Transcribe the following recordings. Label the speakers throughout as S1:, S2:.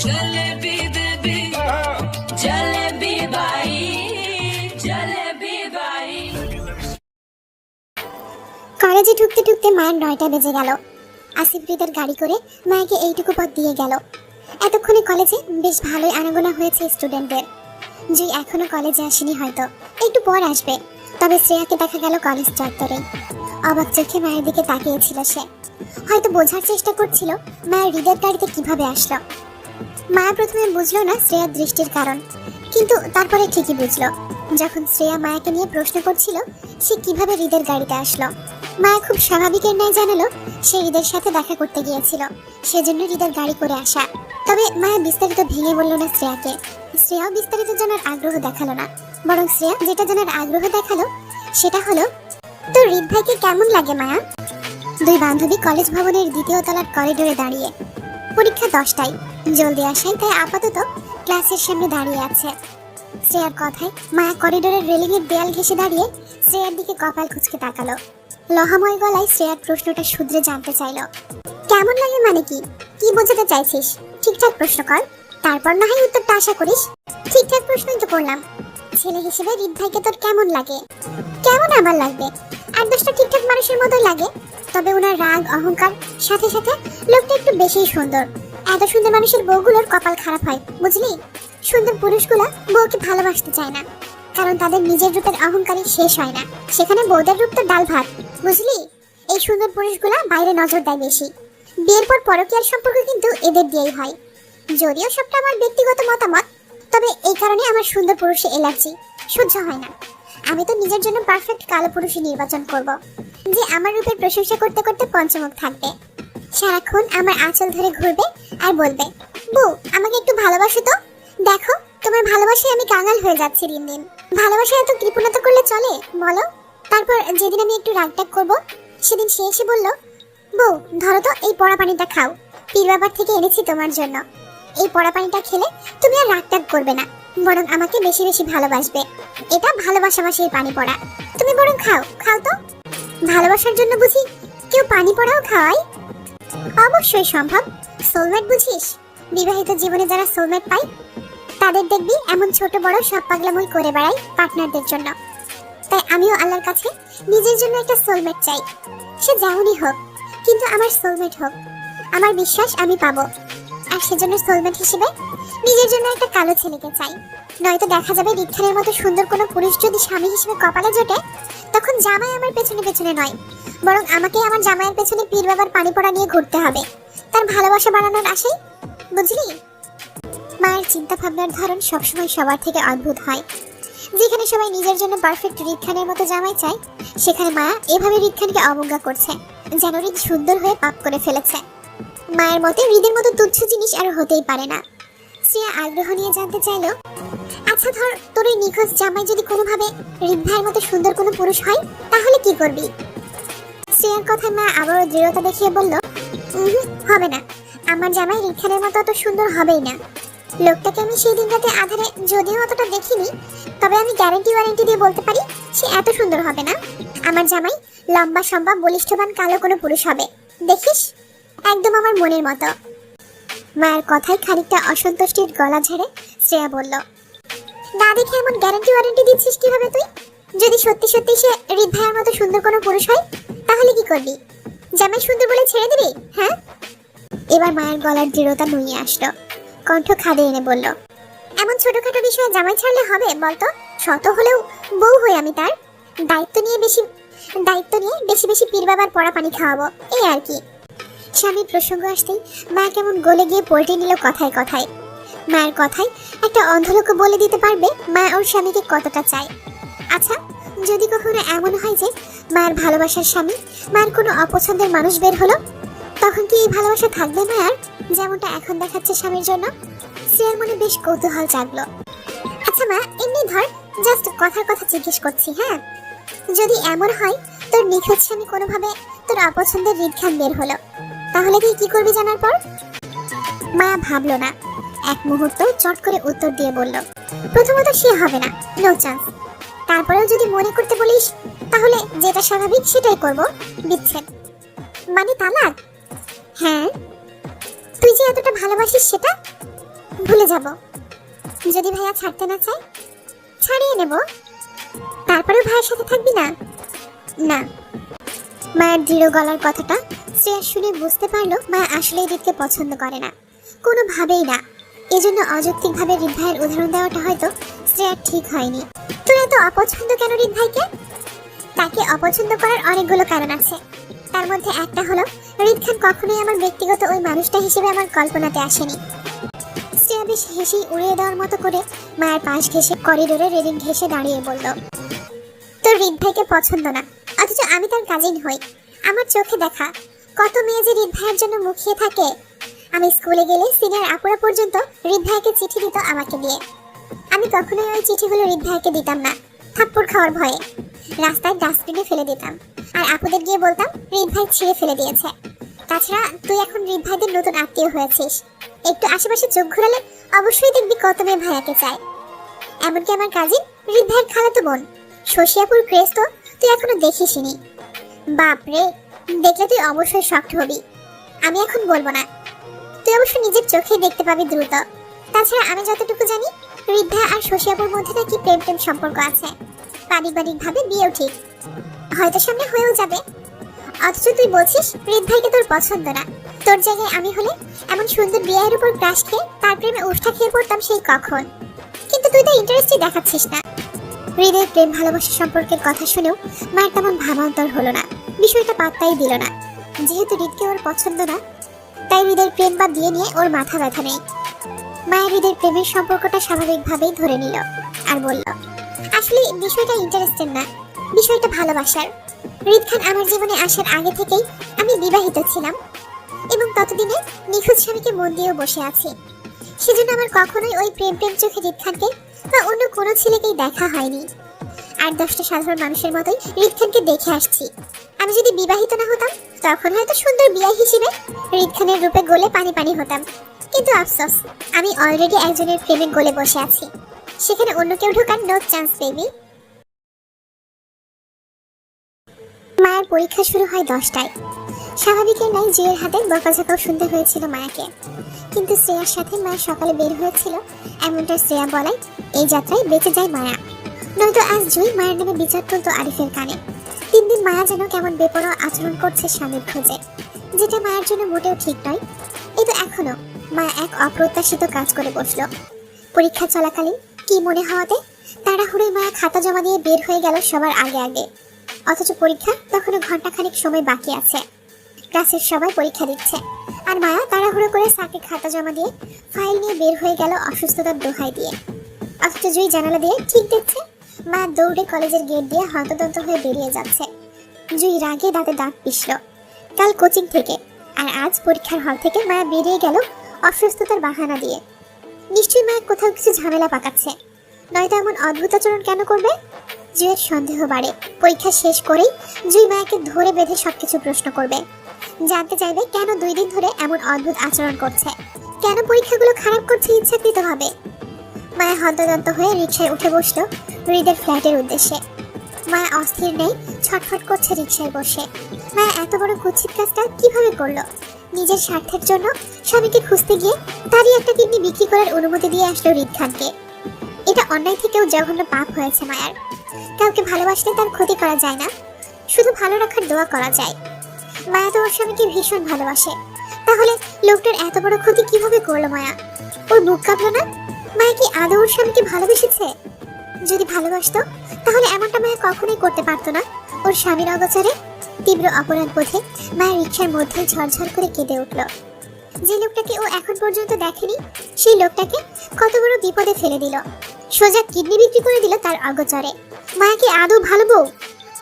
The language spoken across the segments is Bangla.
S1: Jalebi baby jalebi by jalebi by.
S2: কলেজে ঢুকতে ঢুকতে মায়ের 9টা বেজে গেল। আসিফ হৃদের গাড়ি করে মায়াকে এইটুকু পথ দিয়ে গেল। এতক্ষণে কলেজে বেশ ভালোই আনাগোনা হয়েছে স্টুডেন্টদের। যে এখনো কলেজে আসেনি, হয়তো একটু পর আসবে। তবে শ্রেয়াকে দেখা গেল কলেজ চত্বরে। অবাক চোখে মায়ের দিকে তাকিয়েছিল সে। হয়তো বোঝার চেষ্টা করছিল মায়ের হৃদের গাড়িতে কিভাবে আসলো। মায়া প্রথমে বুঝলো না শ্রেয়ার দৃষ্টির কারণ, কিন্তু তারপরে ঠিকই বুঝলো যখন শ্রেয়া মায়াকে নিয়ে প্রশ্ন করছিল সে কিভাবে হৃদের গাড়িতে আসলো। মায়া খুব স্বাভাবিকের ন্যায় জানালো সে হৃদের সাথে দেখা করতে গিয়েছিল, সেজন্য হৃদের গাড়ি করে আসা। তবে মায়া বিস্তারিত ভেঙে বলল না শ্রেয়াকে। শ্রেয়াও বিস্তারিত জানার আগ্রহ দেখালো না, বরং শ্রেয়া যেটা জানার আগ্রহ দেখালো সেটা হলো, তো হৃদ ভাইকে কেমন লাগে মায়া? দুই বান্ধবী কলেজ ভবনের 2য় তলার করিডোরে দাঁড়িয়ে। পরীক্ষা 10টায়, জলদি আসায় তাই আপাতত ক্লাসের সামনে দাঁড়িয়ে আছে। শ্রেয়ার কথায় মায়া করিডোরের রেলিংয়ের দেয়াল ঘেঁষে দাঁড়িয়ে শ্রেয়ার দিকে কপাল কুঁচকে তাকালো। লহাময় গলায় শ্রেয়ার প্রশ্নটা শুধরে জানতে চাইল, কেমন লাগে মানে কি? কি বোঝাতে চাইছিস? ঠিকঠাক প্রশ্ন কর, তারপর না হয় উত্তরটা আশা করিস। ঠিকঠাক প্রশ্নই তো করলাম। ছেলে হিসেবে হৃদ ভাইকে তোর কেমন লাগে? কেমন আবার লাগবে, আর 10টা ঠিকঠাক মানুষের মতোই লাগে। তবে ওনার রাগ অহংকার সাথে সাথে লোকটা একটু বেশি সুন্দর। এত সুন্দর মানুষের বউগুলোর কপাল খারাপ হয়, বুঝলি? সুন্দর পুরুষগুলো বউকে ভালোবাসতে চায় না, কারণ তাদের নিজের রূপের অহংকারই শেষ হয় না। সেখানে বউদের রূপ তো ডাল ভাত, বুঝলি? এই সুন্দর পুরুষগুলো বাইরে নজর দেয় বেশি। বিয়ের পর পরকীয়ার সম্পর্ক কিন্তু এদের দিয়েই হয়। যদিও সবটা আমার ব্যক্তিগত মতামত, তবে এই কারণে আমার সুন্দর পুরুষে অ্যালার্জি, সহ্য হয় না। আমি তো নিজের জন্য পারফেক্ট কালো পুরুষই নির্বাচন করব, যে আমার রূপের প্রশংসা করতে করতে পঞ্চমুখ থাকবে, সারাক্ষণ আমার আঁচল ধরে ঘুরবে আর বলবে, বউ আমাকে একটু ভালোবাসো তো, দেখো তোমার ভালোবাসায় আমি কাঙাল হয়ে যাচ্ছি দিন দিন। ভালোবাসা এত কৃপণতা করলে চলে বলো? তারপর যেদিন আমি একটু রাগটাগ করব, সেদিন সে এসে বলল, বউ ধরো তো এই পড়া পানিটা খাও, পীর বাবার থেকে এনেছি তোমার জন্য। এই পড়া পানিটা খেলে তুমি আর রাগটাগ করবে না, বরং আমাকে বেশি বেশি ভালোবাসবে। এটা ভালোবাসাবাসির পানি পড়া, তুমি বরং খাও, খাও তো। ভালোবাসার জন্য বুঝি কেউ পানি পড়াও খাওয়ায়? অবশ্যই সম্ভব। সোলমেট বুঝিস? বিবাহিত জীবনে যারা সোলমেট পায় তাদের দেখবি এমন ছোট বড় সব পাগলামই করে বেড়ায় পার্টনারদের জন্য। তাই আমিও আল্লাহর কাছে নিজের জন্য একটা সোলমেট চাই, সে যেমনই হোক, কিন্তু আমার সোলমেট হোক। আমার বিশ্বাস আমি পাবো। আর সেজন্য সোলমেট হিসেবে নিজের জন্য একটা কালো ছেলেকে চাই। নয়তো দেখা যাবে রিক্ষানের মতো সুন্দর কোনো পুরুষ যদি স্বামী হিসেবে কপালে জোটে, তখন জামাই আমার পেছনে পেছনে নয়, বরং আমাকে আমার জামাইয়ের পেছনে পীর বাবার পানি পড়া নিয়ে ঘুরতে হবে, তার ভালোবাসা বাড়ানোর আশাই, বুঝলি? মায়ের চিন্তা ভাবনার ধরন সবসময় সবার থেকে অদ্ভুত হয়। যেখানে সবাই নিজের জন্য পারফেক্ট রিক্ষানের মতো জামাই চায়, সেখানে মায়া এভাবে রিক্ষানকে অবজ্ঞা করছে, যেন হৃদ সুন্দর হয়ে পাপ করে ফেলেছে। মায়ের মতে হৃদের মতো তুচ্ছ জিনিস আর হতেই পারে না। শ্রেয়া আগ্রহ নিয়ে জানতে চাইল, আচ্ছা ধর তোর এই নিখোঁজ জামাই যদি কোনোভাবে হৃদ ভাইয়ের মতো সুন্দর কোনো পুরুষ হয়, তাহলে কি করবি? শ্রেয়ার কথায় মা আবারও দৃঢ়তা দেখিয়ে বলল, হবে না, আমার জামাই রিক্ষানের মতো অত সুন্দর হবেই না। লোকটাকে আমি সেই দিন রাতে আধারে যদিও অতটা দেখিনি, তবে আমি ওয়ারেন্টি দিয়ে বলতে পারি সে এত সুন্দর হবে না। আমার জামাই লম্বা সম্ভব বলিষ্ঠবান কালো কোনো পুরুষ হবে, দেখিস, একদম আমার মনের মতো। মায়ের কথায় খানিকটা অসন্তুষ্টির গলা ঝেড়ে শ্রেয়া বলল, না দেখে এমন ওয়ারেন্টি দিচ্ছিস কিভাবে তুই? যদি সত্যি সত্যি সে হৃদ ভাইয়ের মতো সুন্দর কোনো পুরুষ হয়, তাহলে কি করবি? জামাই সুন্দর বলে ছেড়ে দিবি? হ্যাঁ? এবার মায়ের গলার দৃঢ়তা নুয়ে আসলো, কণ্ঠ খাদে এনে বলল, এমন ছোটখাটো বিষয়ে জামাই ছাড়লে হবে বলতো? শত হলেও বউ হই আমি তার। দায়িত্ব নিয়ে বেশি বেশি পীর বাবার পড়া পানি খাওয়াবো, এই আর কি। স্বামীর প্রসঙ্গ আসতেই মা কেমন গলে গিয়ে পল্টে নিল কথায় কথায়। মায়ের কথায় একটা অন্ধলোকও বলে দিতে পারবে মা ওর স্বামীকে কতটা চায়। আচ্ছা, যদি কখনো এমন হয় যে মায়ের ভালোবাসার স্বামী মায়ের কোনো অপছন্দের মানুষ বের হলো, তখন কি এই ভালোবাসা থাকবে মায়ের, যেমনটা এখন দেখাচ্ছে স্বামীর জন্য? শ্রেয়ার মনে বেশ কৌতূহল জাগলো। আচ্ছা মা, এমনি ধর জাস্ট কথার কথা জিজ্ঞেস করছি, হ্যাঁ? যদি এমন হয় তোর নিখোঁজ স্বামী কোনোভাবে তোর অপছন্দের হৃদখান বের হলো, তাহলে তুই কি করবি জানার পর? মা ভাবলো না, এক মুহূর্ত চট করে উত্তর দিয়ে বলল, প্রথমত সে হবে না, নো চান্স। তারপরেও যদি মনে করতে বলিস, তাহলে যেটা স্বাভাবিক সেটাই করব, বিচ্ছেদ। মানে তালাক? হ্যাঁ। তুই যে এতটা ভালোবাসিস সেটা? ভুলে যাব। যদি ভাইয়া ছাড়তে না চায় ছাড়িয়ে নেব। তারপরেও ভাইয়ের সাথে থাকবি না? না। মায়ের দৃঢ় গলার কথাটা শ্রেয়া শুনে বুঝতে পারলো মায়া আসলেই হৃদকে পছন্দ করে না, কোনোভাবেই না। এজন্য অযৌক্তিকভাবে হৃদ ভাইয়ের উদাহরণ দেওয়াটা হয়তো শ্রেয়ার ঠিক হয়নি। তুই এত অপছন্দ কেন হৃদ ভাইকে? তাকে অপছন্দ করার অনেকগুলো কারণ আছে। তার মধ্যে একটা হলো হৃদ খান কখনোই আমার ব্যক্তিগত ওই মানুষটা হিসেবে আমার কল্পনাতে আসেনি। শ্রেয়া বেশ হেসেই উড়িয়ে দেওয়ার মতো করে মায়ের পাশ ঘেঁষে করিডোরে রেলিং ঘেঁষে দাঁড়িয়ে বলল, তোর হৃদ ভাইকে পছন্দ না, অথচ আমি তার কাজিন হই। আমার চোখে দেখা কত মেয়ে যে হৃদ ভাইয়ের জন্য মুখিয়ে থাকে। আমি স্কুলে গেলে সিনিয়র আপুরা পর্যন্ত হৃদ ভাইকে চিঠি দিত আমাকে দিয়ে। আমি কখনোই ওই চিঠিগুলো হৃদ ভাইকে দিতাম না, থাপ্পড় খাওয়ার ভয়ে। রাস্তায় ডাস্টবিনে ফেলে দিতাম, আর আপুদের গিয়ে বলতাম হৃদ ভাই ছিঁড়ে ফেলে দিয়েছে। তাছাড়া তুই এখন হৃদ ভাইদের নতুন আত্মীয় হয়েছিস, একটু আশেপাশে চোখ ঘোরালে অবশ্যই দেখবি কত মেয়ে ভাইয়াকে চায়। এমনকি আমার কাজিন হৃদ ভাইয়ের খালাতো বোন শশিয়াপুর ক্রেজ তো তুই এখনো দেখিসনি। বাপরে, দেখলে তুই অবশ্যই শক্ট হবি। আমি এখন বলবো না, তুই অবশ্য নিজের চোখে দেখতে পাবি দ্রুত। তাছাড়া আমি যতটুকু জানি হৃদ ভাই আর শশিয়াপুর মধ্যে নাকি প্রেম প্রেম সম্পর্ক আছে, পারিবারিকভাবে বিয়েও ঠিক, হয়তো সামনে হয়েও যাবে। অথচ তুই বলছিস হৃদ ভাইকে তোর পছন্দ না। তোর জায়গায় আমি হলে এমন সুন্দর বিয়ের উপর ক্রাশ খেয়ে তার প্রেমে উষ্ঠা খেয়ে পড়তাম সেই কখন। কিন্তু তুই তো ইন্টারেস্টই দেখাচ্ছিস না। হৃদের প্রেম ভালোবাসা সম্পর্কের কথা শুনেও মায়ের তেমন ভাবান্তর হলো না, বিষয়টা পাত্তাই দিল না। যেহেতু হৃদকে ওর পছন্দ না, তাই হৃদের প্রেম বা বিয়ে নিয়ে ওর মাথা ব্যথা নেই। মায়ের হৃদের প্রেমের সম্পর্কটা স্বাভাবিকভাবেই ধরে নিল আর বলল, আসলে বিষয়টা ইন্টারেস্টেড না, বিষয়টা ভালোবাসার। হৃদ খান আমার জীবনে আসার আগে থেকেই আমি বিবাহিত ছিলাম, এবং ততদিনে নিখোঁজ স্বামীকে মন দিয়েও বসে আছি। সেজন্য আমার কখনোই ওই প্রেম প্রেম চোখে হৃদ খানকে বা অন্য কোনো ছেলেকেই দেখা হয়নি। আর 10টা সাধারণ মানুষের মতোই হৃদ খানকে দেখে আসছি। আমি যদি বিবাহিত না হতাম তখন হয়তো সুন্দর বিয়ে হিসেবে হৃদ খানের রূপে গলে পানি পানি হতাম। কিন্তু আফসোস, আমি অলরেডি একজনের প্রেমে গলে বসে আছি, সেখানে অন্য কেউ ঢোকার নো চান্স বেবি। মায়ের পরীক্ষা শুরু হয় 10টায়। স্বাভাবিকের নাই জুয়ের হাতে বকাঝকাও শুনতে হয়েছিল মায়াকে। কিন্তু শ্রেয়ার সাথে মায়া সকালে বের হয়েছিল, এমনটা শ্রেয়া বলায় এই যাত্রায় বেঁচে যায় মায়া। নয়তো আজ জুই মায়ের নামে বিচার তুলতো আরিফের কানে। 3 দিন মায়া যেন কেমন বেপরোয়া আচরণ করছে স্বামীর খোঁজে, যেটা মায়ের জন্য মোটেও ঠিক নয়। এই তো এখনো মায়া এক অপ্রত্যাশিত কাজ করে বসলো। পরীক্ষা চলাকালীন কি মনে হওয়াতে তাড়াহুড়োয় মায়া খাতা জমা দিয়ে বের হয়ে গেল সবার আগে আগে। অথচ পরীক্ষা তখনও ঘন্টাখানিক সময় বাকি আছে। ক্লাসের সবাই পরীক্ষা দিচ্ছে, আর মায়া তাড়াহুড়ো করে স্যারকে খাতা জমা দিয়ে ফাইল নিয়ে বের হয়ে গেল অসুস্থতার দোহাই দিয়ে। অথচ জুই জানালা দিয়ে ঠিক দেখছে মায়া দৌড়ে কলেজের গেট দিয়ে হন্তদন্ত হয়ে বেরিয়ে যাচ্ছে। জুই রাগে দাঁতে দাঁত পিষল। কাল কোচিং থেকে আর আজ পরীক্ষার হল থেকে মায়া বেরিয়ে গেল অসুস্থতার বাহানা দিয়ে। নিশ্চয়ই মায়া কোথাও কিছু ঝামেলা পাকাচ্ছে, নয়তো এমন অদ্ভুত আচরণ কেন করবে? জুইয়ের সন্দেহ বাড়ে। পরীক্ষা শেষ করেই জুই মায়াকে ধরে বেঁধে সবকিছু প্রশ্ন করবে, জানতে চাইবে কেন 2 দিন ধরে এমন অদ্ভুত আচরণ করছে, কেন পরীক্ষাগুলো খারাপ করছে ইচ্ছাকৃতভাবে। মায়া হন্তদন্ত হয়ে রিকশায় উঠে বসলো হৃদের ফ্ল্যাটের উদ্দেশ্যে। মায়া অস্থির নেই, ছটফট করছে রিকশায় বসে। মায়া এত বড় কুৎসিত কাজটা কিভাবে করলো? নিজের স্বার্থের জন্য স্বামীকে খুঁজতে গিয়ে তারই একটা কিডনি বিক্রি করার অনুমতি দিয়ে আসলো হৃদ খানকে। এটা অন্যায় থেকেও জঘন্য পাপ হয়েছে মায়ার। কাউকে ভালোবাসলে তার ক্ষতি করা যায় না, শুধু ভালো রাখার দোয়া করা যায়। মায়া তো ওর স্বামীকে ভীষণ ভালোবাসে, তাহলে লোকটার এত বড় ক্ষতি কিভাবে করলো মায়া? ওর বুক কাঁপলো না? মায়া কি আদৌ ওর স্বামীকে ভালোবেসেছে? যদি ভালোবাসতো তাহলে এমনটা মায়া কখনোই করতে পারতো না। ওর স্বামীর অগোচরে তীব্র অপরাধ বোধে মায়ের রিকশার মধ্যে ঝরঝর করে কেঁদে উঠল। যে লোকটাকে ও এখন পর্যন্ত দেখেনি, সেই লোকটাকে কত বড় বিপদে ফেলে দিল। সোজা কিডনি বিক্রি করে দিল তার অগোচরে। মায়া কি আদৌ ভালো বউ?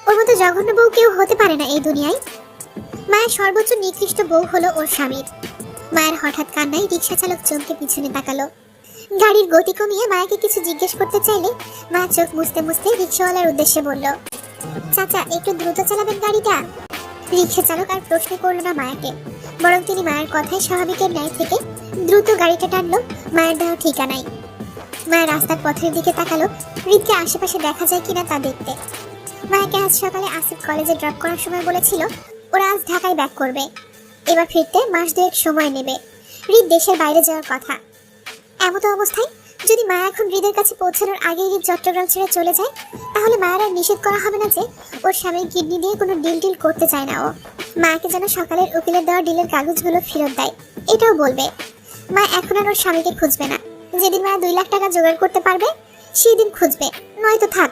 S2: ওর মতো জঘন্য বউ কেউ হতে পারে না এই দুনিয়ায়। মায়ের সর্বোচ্চ নিকৃষ্ট বউ হলো ওর স্বামীর। মায়ের হঠাৎ কান্নায় রিকশা চালক চমকে পিছনে তাকালো। গাড়ির গতি কমিয়ে মায়াকে কিছু জিজ্ঞেস করতে চাইলে মায়া চোখ মুছতে মুছতে রিকশাওয়ালার উদ্দেশ্যে বলল, চাচা একটু দ্রুত চালাবেন গাড়িটা। রিকশা চালক আর প্রশ্ন করলো না মায়াকে, বরং তিনি মায়ের কথায় স্বাভাবিকের ন্যায় থেকে দ্রুত গাড়িটা টানলো মায়ের দেওয়া ঠিকানায়। মায়ের রাস্তার পথের দিকে তাকালো, হৃদকে আশেপাশে দেখা যায় কিনা তা দেখতে। মায়াকে আজ সকালে আসিফ কলেজে ড্রপ করার সময় বলেছিল ওরা আজ ঢাকায় ব্যাক করবে। এবার ফিরতে মাস 2 সময় নেবে। হৃদ দেশের বাইরে যাওয়ার কথা। এমতো অবস্থায় যদি মায়া এখন হৃদের কাছে পৌঁছানোর আগেই হৃদ চট্টগ্রাম ছেড়ে চলে যায়, তাহলে মায়ের আর নিষেধ করা হবে না যে ওর স্বামীর কিডনি দিয়ে কোনো ডিল করতে চায় না ও। মায়াকে যেন সকালের উকিলের দেওয়া ডিলের কাগজগুলো ফেরত দেয়, এটাও বলবে। মা এখন আর ওর স্বামীকে খুঁজবে না। যেদিন মায়া 2 লাখ টাকা জোগাড় করতে পারবে সেই দিন খুঁজবে, নয়তো থাক।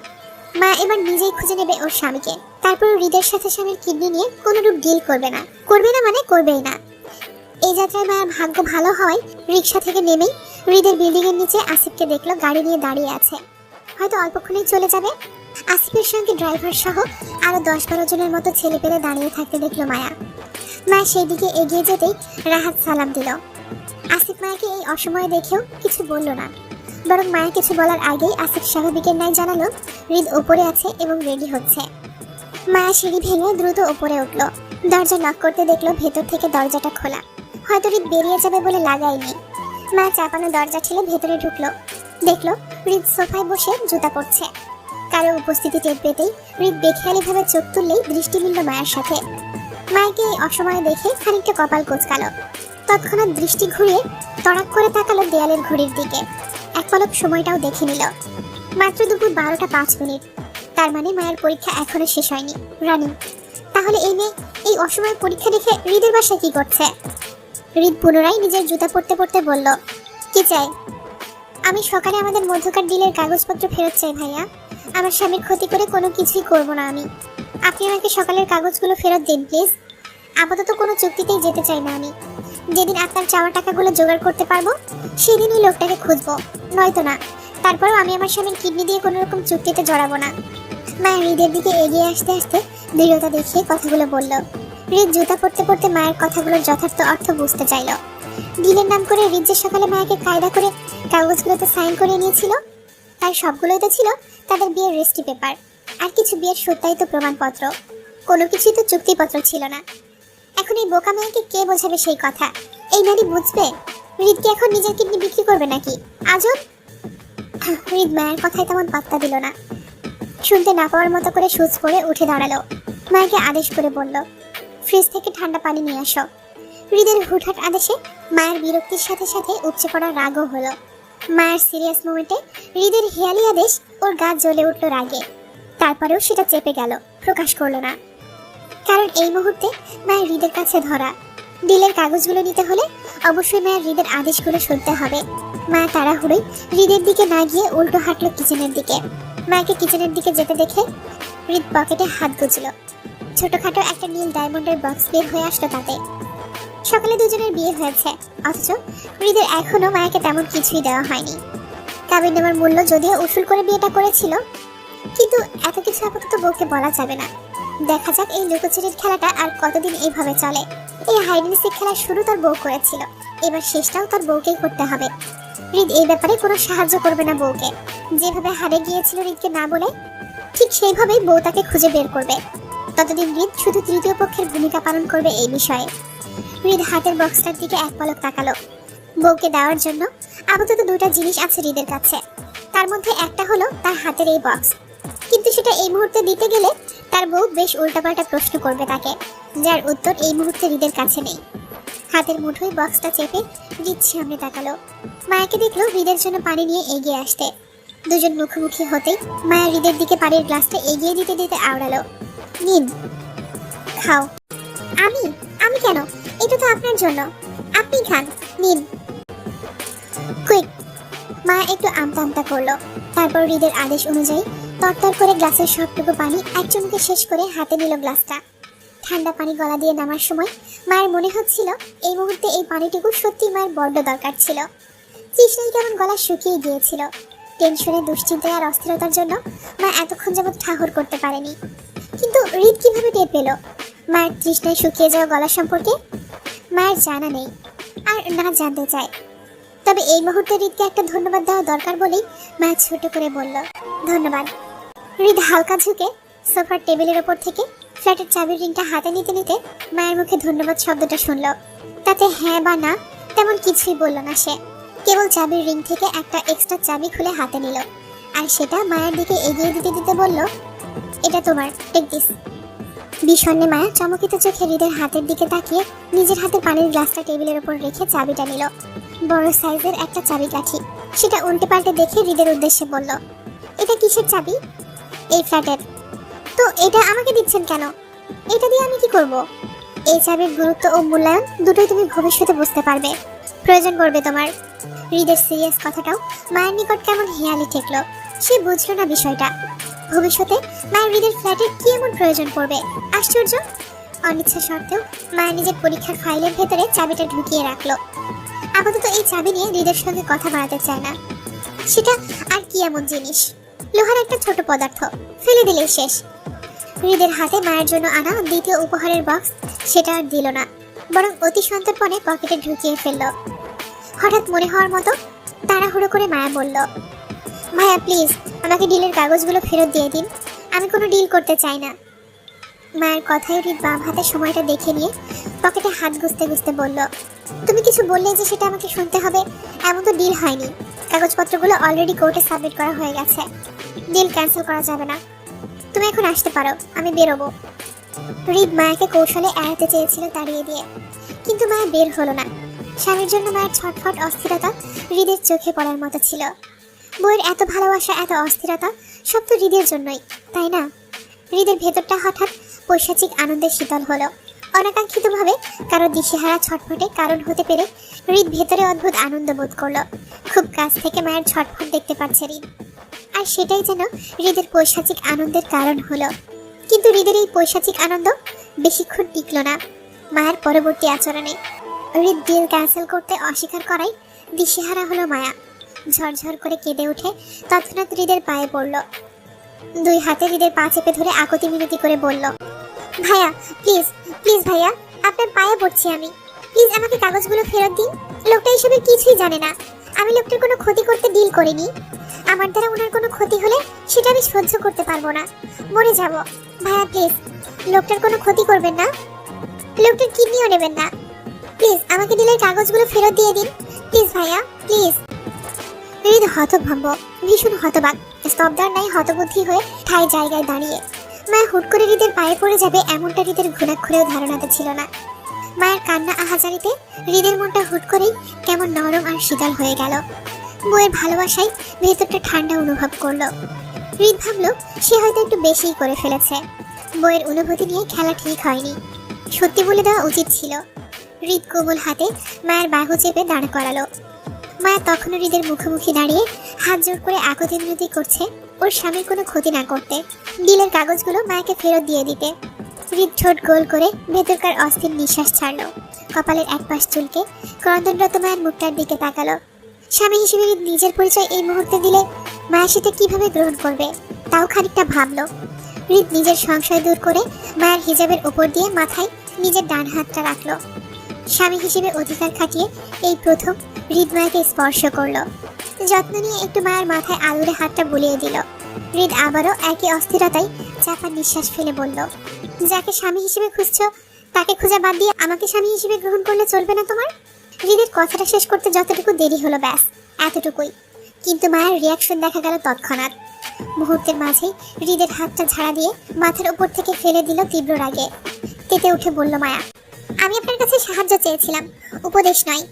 S2: মা এবার নিজেই খুঁজে নেবে ওর স্বামীকে। তারপর হৃদের সাথে স্বামীর কিডনি নিয়ে কোনোরূপ ডিল করবে না। করবে না মানে করবেই না। এই যাত্রায় মায়ের ভাগ্য ভালো হয়, রিক্সা থেকে নেমেই হৃদের বিল্ডিং এর নিচে আসিফকে দেখলো গাড়ি নিয়ে দাঁড়িয়ে আছে। হয়তো অল্পক্ষণেই চলে যাবে। আসিফের সঙ্গে ড্রাইভার সহ আরো 10-12 জনের মতো ছেলে পেলে দাঁড়িয়ে থাকতে দেখলো মায়া। মায়া সেই দিকে এগিয়ে যেতেই রাহাত সালাম দিল। আসিফ মায়াকে এই অসময়ে দেখেও কিছু বলল না, বরং মায়া কিছু বলার আগেই আসিফ স্বাভাবিকের ন্যায় জানালো হৃদ ওপরে আছে এবং রেডি হচ্ছে। মায়া সিঁড়ি ভেঙে দ্রুত ওপরে উঠল। দরজা নক করতে দেখলো ভেতর থেকে দরজাটা খোলা। হয়তো হৃদ বেরিয়ে যাবে বলে লাগায়নি। মায়া চাপানো দরজা ঠেলে ভেতরে ঢুকলো। দেখলো হৃদ সোফায় বসে জুতা পরছে। কারো উপস্থিতি টের পেতেই হৃদ বেখেয়ালি ভাবে চোখ তুললেই দৃষ্টি মিলল মায়ের সাথে। মায়াকে এই অসময়ে দেখে খানিকটা কপাল কোঁচকালো। তৎক্ষণাৎ দৃষ্টি ঘুরিয়ে তড়াক করে তাকালো দেয়ালের ঘড়ির দিকে। এক পলক সময়টাও দেখে নিল। মাত্র দুপুর 12টা 5 মিনিট। তার মানে মায়ের পরীক্ষা এখনো শেষ হয়নি, রানিং। তাহলে এই মেয়ে এই অসময়ে পরীক্ষা দেখে হৃদের বাসায় কি করছে? হৃদ পুনরায় নিজের জুতা পরতে পরতে বলল, কি চাই? আমি সকালে আমাদের মধ্যকার ডিলের কাগজপত্র ফেরত চাই ভাইয়া। আমার স্বামীর ক্ষতি করে কোনো কিছুই করব না আমি। আপনি আমাকে সকালের কাগজগুলো ফেরত দিন প্লিজ। আপাতত কোনো চুক্তিতেই যেতে চাই না আমি। যেদিন আপনার চাওয়া টাকাগুলো জোগাড় করতে পারবো সেদিন ওই লোকটাকে খুঁজবো, নয়তো না। তারপরেও আমি আমার স্বামীর কিডনি দিয়ে কোনো রকম চুক্তিতে জড়াবো না। মায়ের হৃদের দিকে এগিয়ে আসতে আসতে দৃঢ়তা দেখিয়ে কথাগুলো বলল। হৃদ জুতা পরতে পরতে মায়ের কথাগুলোর যথার্থ অর্থ বুঝতে চাইল। ডিলের নাম করে হৃদ যে সকালে মায়াকে কায়দা করে কাগজগুলোতে সাইন করে নিয়েছিল, তার সবগুলোই তো ছিল তাদের বিয়ের রেজিস্ট্রি পেপার আর কিছু বিয়ের সত্যায়িত প্রমাণপত্র। কোনো কিছুই তো চুক্তিপত্র ছিল না। এখন এই বোকা মেয়েকে কে বোঝাবে সেই কথা? এই নারী বুঝবে? হৃদ কি এখন নিজের কিডনি বিক্রি করবে নাকি? আজব। হৃদ মায়ের কথায় তেমন পাত্তা দিল না। শুনতে না পাওয়ার মতো করে সুচ পরে উঠে দাঁড়ালো। মায়াকে আদেশ করে বলল, ফ্রিজ থেকে ঠান্ডা পানি নিয়ে আসো। হৃদের হুটহাট আদেশে মায়ের বিরক্তির সাথে সাথে উপচে পড়া রাগও হলো। মায়ের সিরিয়াস মোমেন্টে হৃদের হেয়ালি আদেশ ওর গা জ্বলে উঠল রাগে। তারপরেও সেটা চেপে গেল, প্রকাশ করলো না। কারণ এই মুহূর্তে মায়ের হৃদের কাছে ধরা। ডিলের কাগজগুলো নিতে হলে অবশ্যই মায়ের হৃদের আদেশগুলো শুনতে হবে। মা তাড়াহুড়োই হৃদের দিকে না গিয়ে উল্টো হাঁটলো কিচেনের দিকে। মাকে কিচেনের দিকে যেতে দেখে হৃদ পকেটে হাত গুজল। ছোটখাটো একটা নীল ডায়মন্ডের বক্স বের হয়ে আসলো তাতে। সকালে দুজনের বিয়ে হয়েছে, অথচ হৃদের এখনো মায়াকে তেমন কিছুই দেওয়া হয়নি। কাবিননামার মূল্য যদিও উসুল করে বিয়েটা করেছিল, কিন্তু এত কিছু আপাতত বউকে বলা যাবে না। দেখা যাক এই লুকোচুরির খেলাটা আর কতদিন এইভাবে চলে। এই হাইড এন্ড সিক খেলার শুরু তার বউ করেছিল, এবার শেষটাও তার বউকেই করতে হবে। হৃদ এই ব্যাপারে কোনো সাহায্য করবে না বউকে। যেভাবে হারে গিয়েছিল হৃদকে না বলে, ঠিক সেইভাবেই বউ তাকে খুঁজে বের করবে। ততদিন হৃদ শুধু তৃতীয় পক্ষের ভূমিকা পালন করবে এই বিষয়ে। হৃদ হাতের বক্সটার দিকে এক পলক তাকালো। বউকে দেওয়ার জন্য আপাতত 2টা জিনিস আছে হৃদের কাছে। তার মধ্যে একটা হলো তার হাতের এই বক্স, কিন্তু সেটা এই মুহূর্তে দিতে গেলে তার বউ বেশ উল্টাপাল্টা প্রশ্ন করবে তাকে, যার উত্তর এই মুহূর্তে হৃদের কাছে নেই। হাতের মুঠোয় বক্সটা চেপে হৃদ সামনে তাকালো। মায়াকে দেখলো হৃদের জন্য পানি নিয়ে এগিয়ে আসতে। দুজন মুখোমুখি হতেই মায়া হৃদের দিকে পানির গ্লাসটা এগিয়ে দিতে দিতে আওড়ালো, নিন খাও। আমি আমি কেন? এটা তো আপনার জন্য, আপনি খান, নিন কুইক। মায়া একটু আমতা আমতা করলো। তারপর হৃদের আদেশ অনুযায়ী তরতর করে গ্লাসের সবটুকু পানি এক চুমুকে শেষ করে হাতে নিল গ্লাসটা। ঠান্ডা পানি গলা দিয়ে নামার সময় মায়ের মনে হচ্ছিল এই মুহূর্তে এই পানিটুকু সত্যি মায়ের বড্ড দরকার ছিল। তৃষ্ণায় কেমন গলা শুকিয়ে গিয়েছিল। টেনশনে, দুশ্চিন্তায় আর অস্থিরতার জন্য মা এতক্ষণ যাবৎ ঠাহর করতে পারেনি। কিন্তু হৃদ কিভাবে টের পেল মায়ের তৃষ্ণায় শুকিয়ে যাওয়া গলা সম্পর্কে? মায়ের জানা নেই, আর না জানতে চায়। তবে এই মুহূর্তে হৃদকে একটা ধন্যবাদ দেওয়া দরকার বলেই মা ছোট করে বলল, ধন্যবাদ। হৃদ হালকা ঝুঁকে সোফার টেবিলের ওপর থেকে ফ্ল্যাটের চাবির রিংটা হাতে নিতে নিতে মায়ের মুখে ধন্যবাদ শব্দটা শুনল। তাতে হ্যাঁ বা না তেমন কিছুই বলল না সে। কেবল চাবির রিং থেকে একটা এক্সট্রা চাবি খুলে হাতে নিল, আর সেটা মায়ের দিকে এগিয়ে দিতে দিতে বলল, এটা তোমার, টেক দিস। বিষণ্ণে মায়া চমকিত চোখে হৃদের হাতের দিকে তাকিয়ে নিজের হাতে পানির গ্লাসটা টেবিলের উপর রেখে চাবিটা নিল। বড় সাইজের একটা চাবিকাঠি। সেটা উল্টে পাল্টে দেখে হৃদের উদ্দেশ্যে বলল, এটা কিসের চাবি? এই ফ্ল্যাটের। তো এটা আমাকে দিচ্ছেন কেন? এটা দিয়ে আমি কি করব? এই চাবির গুরুত্ব ও মূল্যায়ন দুটোই তুমি ভবিষ্যতে বুঝতে পারবে। প্রয়োজন পড়বে তোমার। হৃদের সিরিয়াস কথাটাও মায়ের নিকট কেমন হেয়ালি ঠেকলো। সে বুঝলো না বিষয়টা। ভবিষ্যতে মায়ের হৃদের ফ্ল্যাটের কি এমন প্রয়োজন পড়বে? আশ্চর্য। অনিচ্ছা সত্ত্বেও মায়ের নিজের পরীক্ষার ফাইলের ভেতরে চাবিটা ঢুকিয়ে রাখলো। আপাতত এই চাবি নিয়ে হৃদের সঙ্গে কথা বাড়াতে চায় না। সেটা আর কি এমন জিনিস? লোহার একটা ছোট পদার্থ, ফেলে দিলেই শেষ। হৃদের হাতে মায়ের জন্য আনা দ্বিতীয় উপহারের বক্স সেটা আর দিল না, বরং অতি সন্তর্পণে পকেটে ঢুকিয়ে ফেলল। হঠাৎ মনে হওয়ার মতো তাড়াহুড়ো করে মায়া বলল, ভাইয়া প্লিজ আমাকে ডিলের কাগজগুলো ফেরত দিয়ে দিন। আমি কোনো ডিল করতে চাই না। মায়ের কথায় হৃদ বাম হাতে সময়টা দেখে নিয়ে পকেটে হাত গুছতে গুছতে বলল, তুমি কিছু বললে যে সেটা আমাকে শুনতে হবে এমন তো ডিল হয়নি। কাগজপত্রগুলো অলরেডি কোর্টে সাবমিট করা হয়ে গেছে। ডিল ক্যান্সেল করা যাবে না। তুমি এখন আসতে পারো, আমি বেরোবো। হৃদ মায়াকে কৌশলে এড়াতে চেয়েছিল তাড়িয়ে দিয়ে, কিন্তু মায়া বের হলো না। স্বামীর জন্য মায়ের ছটফট অস্থিরতা হৃদের চোখে পড়ার মতো ছিল। বইয়ের এত ভালোবাসা, এত অস্থিরতা সব তো হৃদের জন্যই, তাই না? হৃদের ভেতরটা হঠাৎ পৈশাচিক আনন্দে শীতল হলো। অনাকাঙ্ক্ষিতভাবে কারো দিশেহারা ছটফটে কারণ হতে পেরে হৃদ ভেতরে অদ্ভুত আনন্দ বোধ করলো। খুব কাছ থেকে মায়ের ছটফট দেখতে পাচ্ছে হৃদ, আর সেটাই যেন হৃদের পৈশাচিক আনন্দের কারণ হলো। কিন্তু হৃদের এই পৈশাচিক আনন্দ বেশিক্ষণ টিকল না। মায়ের পরবর্তী আচরণে হৃদ ডিল ক্যান্সেল করতে অস্বীকার করায় দিশেহারা হলো মায়া। ঝরঝর করে কেঁদে উঠে তৎক্ষণাৎ হৃদের পায়ে পড়ল। দুই হাতে হৃদের পা চেপে ধরে আকতি মিনতি করে বলল, ভাইয়া প্লিজ প্লিজ ভাইয়া, আপনার পায়ে পড়ছি আমি। প্লিজ আমাকে কাগজগুলো ফেরত দিন। লোকটা এসবের কিছুই জানে না। আমি লোকটার কোনো ক্ষতি করতে ডিল করিনি। আমার দ্বারা ওনার কোনো ক্ষতি হলে সেটা আমি সহ্য করতে পারবো না, মরে যাব। ভাইয়া প্লিজ লোকটার কোনো ক্ষতি করবেন না, লোকটার কিডনিও নেবেন না। প্লিজ আমাকে ডিলের কাগজগুলো ফেরত দিয়ে দিন, প্লিজ ভাইয়া প্লিজ। হৃদ হতভম্ব, ভীষণ হতবাক, স্তব্ধার নাই হতবুদ্ধি হয়ে ঠায় জায়গায় দাঁড়িয়ে। মায়া হুট করে হৃদের পায়ে পড়ে যাবে এমনটা হৃদের ঘুণাক্ষরেও ধারণাতে ছিল না। মায়ের কান্না আহাজারিতে হৃদের মনটা হুট করেই কেমন নরম আর শীতল হয়ে গেল। বইয়ের ভালোবাসায় ভেতরটা ঠান্ডা অনুভব করলো। হৃদ ভাবল সে হয়তো একটু বেশিই করে ফেলেছে। বইয়ের অনুভূতি নিয়ে খেলা ঠিক হয়নি, সত্যি বলে দেওয়া উচিত ছিল। হৃদ কোমল হাতে মায়ের বাহু চেপে দাঁড় করালো। মায়া তখনও হৃদের মুখোমুখি দাঁড়িয়ে হাত জোর করে আকতি মিনতি করছে ওর স্বামীর কোনো ক্ষতি না করতে, ডিলের কাগজগুলো মায়াকে ফেরত দিয়ে দিতে। হৃদ ঠোঁট গোল করে ভেতরকার অস্থির নিঃশ্বাস ছাড়লো। কপালের এক পাশ চুলকে ক্রন্দনরত মায়ের মুখটার দিকে তাকালো। স্বামী হিসেবে হৃদ নিজের পরিচয় এই মুহূর্তে দিলে মায়া সেটা কিভাবে গ্রহণ করবে তাও খানিকটা ভাবলো। হৃদ নিজের সংশয় দূর করে মায়ের হিজাবের ওপর দিয়ে মাথায় নিজের ডান হাতটা রাখলো। স্বামী হিসেবে অধিকার খাটিয়ে এই প্রথম হৃদ মায়াকে স্পর্শ করলো। যত্ন নিয়ে একটু মায়ের মাথায় আদুরে হাতটা বুলিয়ে দিল। হৃদ আবারও একই অস্থিরতায় চাপা নিঃশ্বাস ফেলে বলল, যাকে স্বামী হিসেবে খুঁজছো তাকে খোঁজা বাদ দিয়ে আমাকে স্বামী হিসেবে গ্রহণ করলে চলবে না তোমার? হৃদের কথাটা শেষ করতে যতটুকু দেরি হলো ব্যাস এতটুকুই। কিন্তু মায়ের রিয়াকশন দেখা গেল তৎক্ষণাৎ। মুহূর্তের মাঝেই হৃদের হাতটা ঝাড়া দিয়ে মাথার উপর থেকে ফেলে দিল তীব্র রাগে। তেতে উঠে বলল মায়া, আমি আপনার কাছে সাহায্য চেয়েছিলাম, উপদেশ নয়।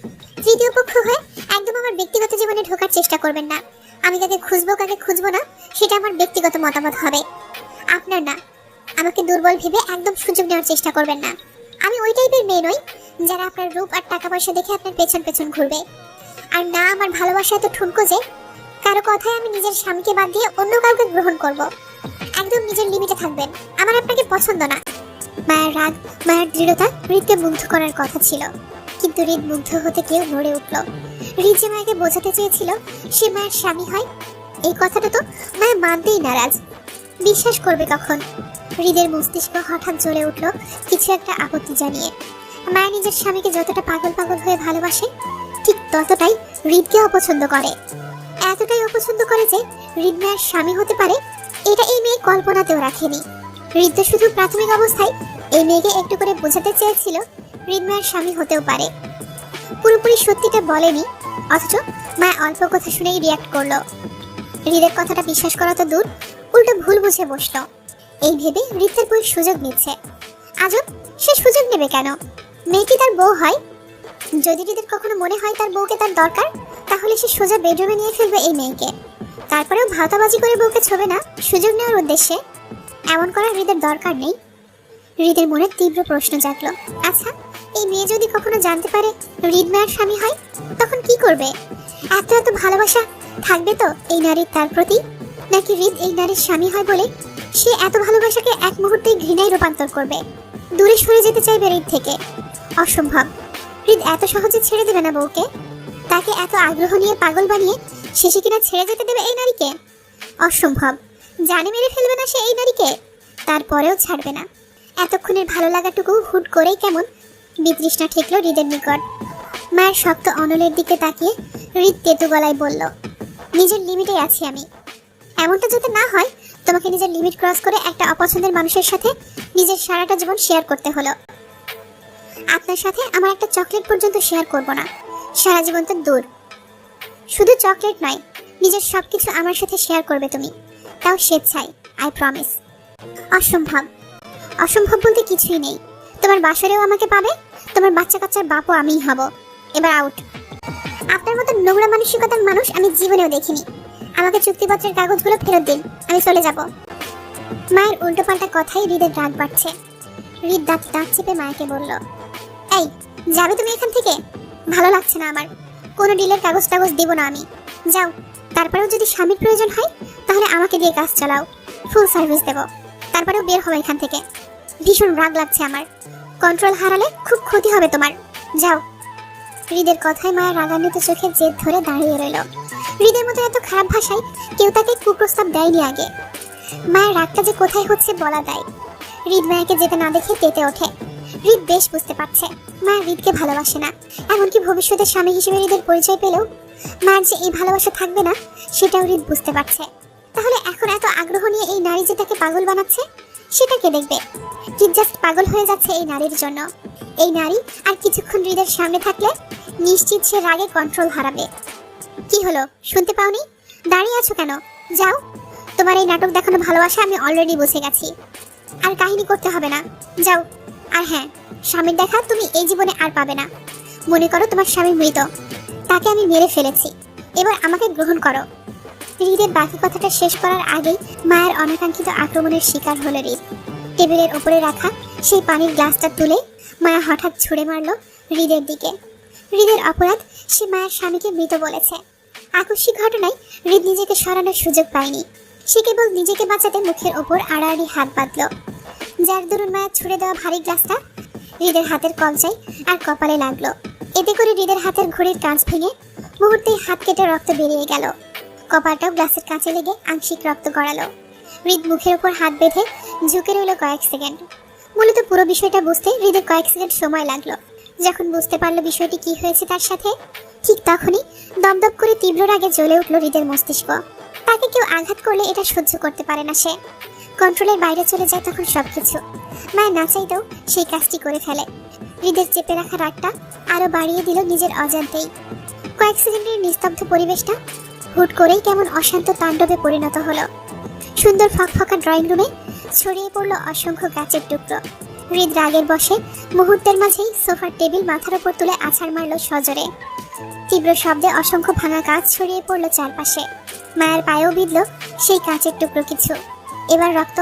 S2: তৃতীয় পক্ষ হয়ে একদম আমার ব্যক্তিগত জীবনে ঢোকার চেষ্টা করবেন না। আমি কাকে খুঁজবো কাকে খুঁজবো না সেটা আমার ব্যক্তিগত মতামত হবে, আপনার না। আমাকে দুর্বল ভেবে একদম সুযোগ নেওয়ার চেষ্টা করবেন না। আমি ওই টাইপের মেয়ে নই যারা আপনার রূপ আর টাকা পয়সা দেখে আপনার পেছন পেছন ঘুরবে। আর না আমার ভালোবাসা এত ঠুনকো যে কারো কথায় আমি নিজের স্বামীকে বাদ দিয়ে অন্য কাউকে গ্রহণ করব। একদম নিজের লিমিটে থাকবেন, আমার আপনাকে পছন্দ না। মায়ের রাগ, মায়ের দৃঢ়তা হৃদকে মুগ্ধ করার কথা ছিল, কিন্তু হৃদ মুগ্ধ হতে কেউ নড়ে উঠল। হৃদ যে মায়াকে বোঝাতে চেয়েছিল সে মায়ের স্বামী হয়, এই কথাটা তো মায়া মানতেই নারাজ। বিশ্বাস করবে কখন? হৃদের মস্তিষ্ক হঠাৎ জ্বলে উঠল কিছু একটা আপত্তি জানিয়ে। মায়া নিজের স্বামীকে যতটা পাগল পাগল হয়ে ভালোবাসে ঠিক ততটাই হৃদকে অপছন্দ করে। এতটাই অপছন্দ করে যে হৃদ মায়ের স্বামী হতে পারে এটা এই মেয়ে কল্পনাতেও রাখেনি। হৃদ শুধু প্রাথমিক অবস্থায় এই মেয়েকে একটু করে বোঝাতে চেয়েছিল হৃদ মায়ের স্বামী হতেও পারে, পুরোপুরি সত্যিটা বলেনি। অথচ মায়া অল্প কথা শুনেই রিয়াক্ট করলো। হৃদের কথাটা বিশ্বাস করা তো দূর, উল্টো ভুল বুঝে বসলো। এই ভেবে হৃদ তার বউয়ের সুযোগ নিচ্ছে। আজব, সে সুযোগ নেবে কেন? মেয়েটি তার বউ হয়। যদি হৃদের কখনো মনে হয় তার বউকে তার দরকার, তাহলে সে সোজা বেডরুমে নিয়ে ফেলবে এই মেয়েকে। তারপরেও ভাওতাবাজি করে বউকে ছবে না সুযোগ নেওয়ার উদ্দেশ্যে। এমন করার হৃদের দরকার নেই। হৃদের মনে তীব্র প্রশ্ন জাগলো, আচ্ছা এই মেয়ে যদি কখনো জানতে পারে হৃদ মায়ের স্বামী হয়, তখন কি করবে? এত এত ভালোবাসা থাকবে তো এই নারীর তার প্রতি? নাকি হৃদ এই নারীর স্বামী হয় বলে সে এত ভালোবাসাকে এক মুহূর্তেই ঘৃণায় রূপান্তর করবে, দূরে সরে যেতে চাইবে হৃদ থেকে? অসম্ভব। হৃদ এত সহজে ছেড়ে দেবে না বউকে। তাকে এত আগ্রহ নিয়ে পাগল বানিয়ে শেষে কিনা ছেড়ে যেতে দেবে এই নারীকে? অসম্ভব। জানে মেরে ফেলবে না সে এই নারীকে, তারপরেও ছাড়বে না। এতক্ষণের ভালো লাগাটুকু হুট করেই কেমন বিতৃষ্ণা ঠেকলো হৃদের নিকট। মায়ের শক্ত অনলের দিকে তাকিয়ে হৃদ তেতু গলায় বলল, নিজের লিমিটে আছি আমি। এমনটা যাতে না হয় তোমাকে নিজের লিমিট ক্রস করে একটা অপছন্দের মানুষের সাথে নিজের সারাটা জীবন শেয়ার করতে হলো। আপনার সাথে আমার একটা চকলেট পর্যন্ত শেয়ার করব না, সারা জীবন তো দূর। শুধু চকলেট নয়, নিজের সবকিছু আমার সাথে শেয়ার করবে তুমি, তাও স্বেচ্ছায়, আই প্রমিস। অসম্ভব। অসম্ভব বলতে কিছুই নেই। তোমার বাসরেও আমাকে পাবে, তোমার বাচ্চা কাচ্চার বাপও আমিই হব। এবার আউট। আপনার মতো নোংরা মানসিকতার মানুষ আমি জীবনেও দেখিনি। আমাকে চুক্তিপত্রের কাগজগুলো ফেরত দিন, আমি চলে যাব। মায়ের উল্টোপাল্টা কথাই হৃদের রাগ বাড়ছে। হৃদ দাঁত চেপে মাকে বলল, এই যাবে তুমি এখান থেকে? ভালো লাগছে না আমার। কোনো ডিলের কাগজ টাগজ দেব না আমি। যাও। তারপরেও যদি স্বামীর প্রয়োজন হয় তাহলে আমাকে দিয়ে কাজ চালাও, ফুল সার্ভিস দেব। তারপরেও বের হবে এখান থেকে। ভীষণ রাগ লাগছে আমার। কন্ট্রোল হারালে খুব ক্ষতি হবে তোমার। যাও। হৃদের কথায় মায়ের রাগান্বিত চোখে জেদ ধরে দাঁড়িয়ে রইল। হৃদের মতো এত খারাপ ভাষায় কেউ তাকে কুপ্রস্তাব দেয়নি আগে। মায়ের রাগটা যে কোথায় হচ্ছে বলা দেয়। হৃদ মায়াকে যেতে না দেখে তেতে ওঠে। হৃদ বেশ বুঝতে পারছে মায়ের হৃদকে ভালোবাসে না। এমনকি ভবিষ্যতে স্বামী হিসেবে হৃদের পরিচয় পেলেও মায়ের যে এই ভালোবাসা থাকবে না সেটাও হৃদ বুঝতে পারছে। তাহলে এখন এত আগ্রহ নিয়ে এই নারী যে তাকে পাগল বানাচ্ছে সেটা কে দেখবে? হৃদ জাস্ট পাগল হয়ে যাচ্ছে এই নারীর জন্য। এই নারী আর কিছুক্ষণ হৃদের সামনে থাকলে নিশ্চিত সে রাগে কন্ট্রোল হারাবে। কি হলো, শুনতে পাওনি? দাঁড়িয়ে আছো কেন? যাও। তোমার এই নাটক দেখানো ভালোবাসা আমি অলরেডি বুঝে গেছি। আর কাহিনী করতে হবে না, যাও। আর হ্যাঁ, স্বামীর দেখা তুমি এই জীবনে আর পাবে না। মনে করো তোমার স্বামী মৃত, তাকে আমি মেরে ফেলেছি, এবার আমাকে গ্রহণ করো। হৃদের বাকি কথাটা শেষ করার আগেই মায়ের অনাকাঙ্ক্ষিত আক্রমণের শিকার হলো হৃদ। টেবিলের উপরে রাখা সেই পানির গ্লাসটা তুলে মায়া হঠাৎ ছুঁড়ে মারল হৃদের দিকে। হৃদের অপরাধ, সে মায়ের স্বামীকে মৃত বলেছে। আকস্মিক ঘটনায় হৃদ নিজেকে সরানোর সুযোগ পায়নি। সে কেবল নিজেকে বাঁচাতে মুখের ওপর আড়াআড়ি হাত বাঁধল, যার দরুন মায়া ছুঁড়ে দেওয়া ভারী গ্লাসটা হৃদের হাতের কবজায় আর কপালে লাগলো। এতে করে হৃদের হাতের ঘড়ির কাঁচ ভেঙে মুহূর্তেই হাত কেটে রক্ত বেরিয়ে গেল। কপালটাও গ্লাসের কাঁচে লেগে আংশিক রক্ত গড়ালো। হৃদ মুখের উপর হাত বেঁধে ঝুঁকে রইল কয়েক সেকেন্ড। মূলত পুরো বিষয়টা বুঝতে হৃদের কয়েক সেকেন্ড সময় লাগলো। যখন বুঝতে পারলো বিষয়টি কি হয়েছে তার সাথে, ঠিক তখনই দপদপ করে তীব্র রাগে জ্বলে উঠল হৃদের মস্তিষ্ক। তাকে কেউ আঘাত করলে এটা সহ্য করতে পারে না সে। কন্ট্রোলের বাইরে চলে যায় তখন সবকিছু। মায়ের না চাইতেও সেই কাজটি করে ফেলে। হৃদের চেপে রাখা রাগটা আরো বাড়িয়ে দিল নিজের অজান্তেই। কয়েক সেকেন্ডের নিস্তব্ধ পরিবেশটা হুট করেই কেমন অশান্ত তাণ্ডবে পরিণত হলো। সুন্দর ফকফকা ড্রয়িং রুমে ছড়িয়ে পড়লো অসংখ্য গাছের টুকরো। হৃদ রাগের বসে মুহূর্তের মাঝেই সোফার টেবিল মাথার উপর তুলে আছাড় মারল সজোরে। তীব্র শব্দে অসংখ্য ভাঙা কাঁচ ছড়িয়ে পড়লো চারপাশে। মায়ের পায়েও বিঁধল সেই কাঁচের টুকরো কিছু। এবার রক্ত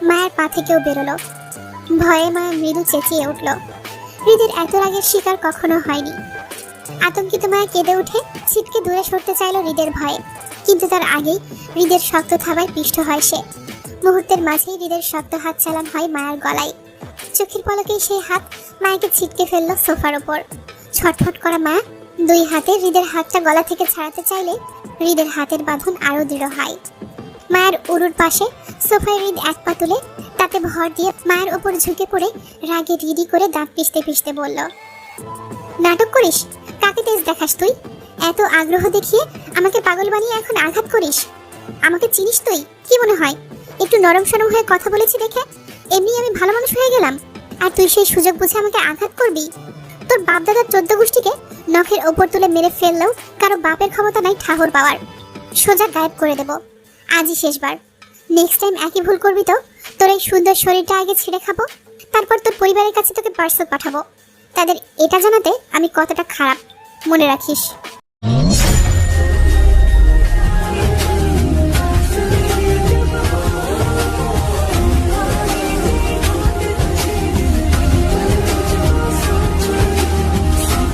S2: মায়ের পা থেকেও বেরোলো। ভয়ে মায়া মৃদু চেঁচিয়ে উঠল। হৃদের এত রাগের শিকার কখনো হয়নি। আতঙ্কিত মায়া কেঁদে উঠে ছিটকে দূরে সরতে চাইল হৃদের ভয়ে, কিন্তু তার আগেই হৃদের শক্ত থাবায় পিষ্ট হয় সে। মুহূর্তের মাঝেই হৃদের শক্ত হাত চালান হয় মায়ের গলায়। চোখের পলকেই সেই হাত মায়াকে ছিটকে ফেললো সোফার ওপর। ছটফট করা মায়া দুই হাতে হৃদের হাতটা গলা থেকে ছাড়াতে চাইলে হৃদের হাতের বাঁধন আরো দৃঢ় হয়। মায়ের উরুর পাশে সোফায় হৃদ এক পা তুলে তাতে ভর দিয়ে মায়ের ওপর ঝুঁকে পড়ে রাগে রিডি করে দাঁত পিষতে পিষতে বলল, নাটক করিস? কাকে তেজ দেখাস তুই? এত আগ্রহ দেখিয়ে আমাকে পাগল বানিয়ে এখন আঘাত করিস? আমাকে চিনিস তুই? কি মনে হয় একটু নরম সরম হয়ে কথা বলেছি দেখে এমনি আমি ভালো মানুষ হয়ে গেলাম, আর তুই সেই সুযোগ বুঝে আমাকে আঘাত করবি? তোর বাপ দাদার 14 গোষ্ঠীকে নখের ওপর তুলে মেরে ফেললেও কারো বাপের ক্ষমতা নাই ঠাহর পাওয়ার। সোজা গায়েব করে দেব। আজই শেষবার। নেক্সট টাইম একই ভুল করবি তো তোর এই সুন্দর শরীরটা আগে ছেড়ে খাবো, তারপর তোর পরিবারের কাছে তোকে পার্সেল পাঠাবো, তাদের এটা জানাতে আমি কতটা খারাপ, মনে রাখিস।